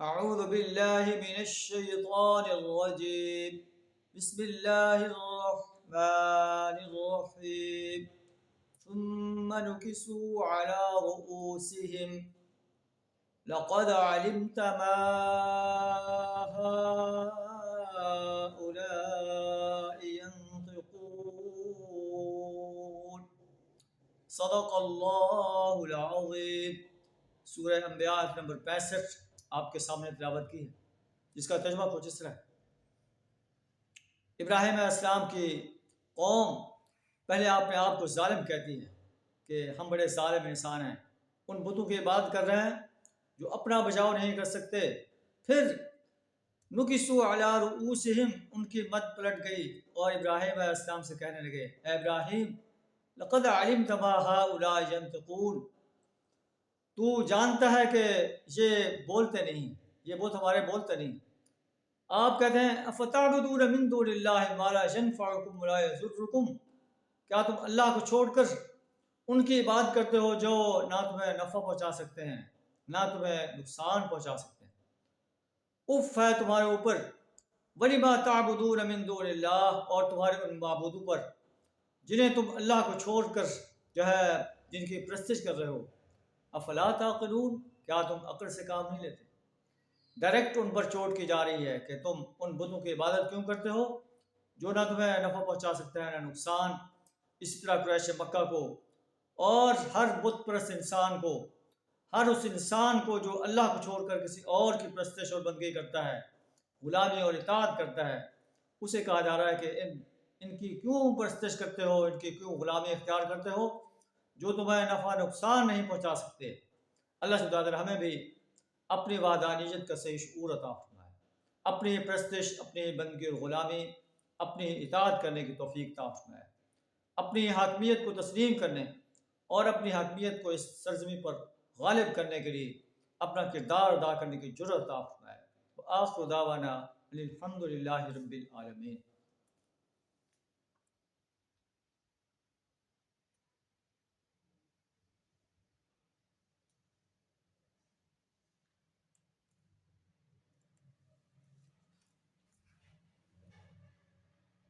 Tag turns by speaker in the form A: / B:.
A: أعوذ بالله من الشيطان الرجيم بسم الله الرحمن الرحيم ثم نكسوا على رؤوسهم لقد علمت ما هؤلاء ينطقون صدق اللہ العظیم۔ سورہ انبیاء آیت نمبر 65 آپ کے سامنے تلاوت کی ہے، جس کا ترجمہ کچھ اس طرح ہے۔ ابراہیم علیہ السلام کی قوم پہلے اپنے آپ کو ظالم کہتی ہے کہ ہم بڑے ظالم انسان ہیں، ان بتوں کی عبادت کر رہے ہیں جو اپنا بچاؤ نہیں کر سکتے۔ پھر نکسوا علی رؤوسہم، ان کی مت پلٹ گئی اور ابراہیم علیہ السلام سے کہنے لگے، اے ابراہیم لقد علمت ما هؤلاء ينطقون، تو جانتا ہے کہ یہ بولتے نہیں، یہ بت ہمارے بولتے نہیں۔ آپ کہتے ہیں افتعبدون من دون اللہ ما لا ينفعکم ولا یضرکم، کیا تم اللہ کو چھوڑ کر ان کی عبادت کرتے ہو جو نہ تمہیں نفع پہنچا سکتے ہیں نہ تمہیں نقصان پہنچا سکتے ہیں۔ اف ہے تمہارے اوپر، وَلِمَا تَعْبُدُونَ مِن دُونِ اللَّهِ، اور تمہارے ان معبودوں پر جنہیں تم اللہ کو چھوڑ کر جن کی پرستش کر رہے ہو۔ افلا تعقلون، کیا تم عقل سے کام نہیں لیتے؟ ڈائریکٹ ان پر چوٹ کی جا رہی ہے کہ تم ان بتوں کی عبادت کیوں کرتے ہو جو نہ تمہیں نفع پہنچا سکتے ہیں نہ نقصان۔ اسی طرح قریش مکہ کو اور ہر بت پرست انسان کو، ہر اس انسان کو جو اللہ کو چھوڑ کر کسی اور کی پرستش اور بندگی کرتا ہے، غلامی اور اطاعت کرتا ہے، اسے کہا جا رہا ہے کہ ان کی کیوں پرستش کرتے ہو، ان کی کیوں غلامی اختیار کرتے ہو جو تمہیں نفع نقصان نہیں پہنچا سکتے۔ اللہ سبحانہ وتعالی ہمیں بھی اپنی وحدانیت کا صحیح شعور عطا فرمائے، اپنی پرستش، اپنی بندگی اور غلامی، اپنی اطاعت کرنے کی توفیق عطا فرمائے، اپنی حاکمیت کو تسلیم کرنے اور اپنی حاکمیت کو اس سرزمین پر غالب کرنے کے لیے اپنا کردار ادا کرنے کی جرأت عطا فرمائے۔ وآخر دعوانا الحمد للہ رب العالمین۔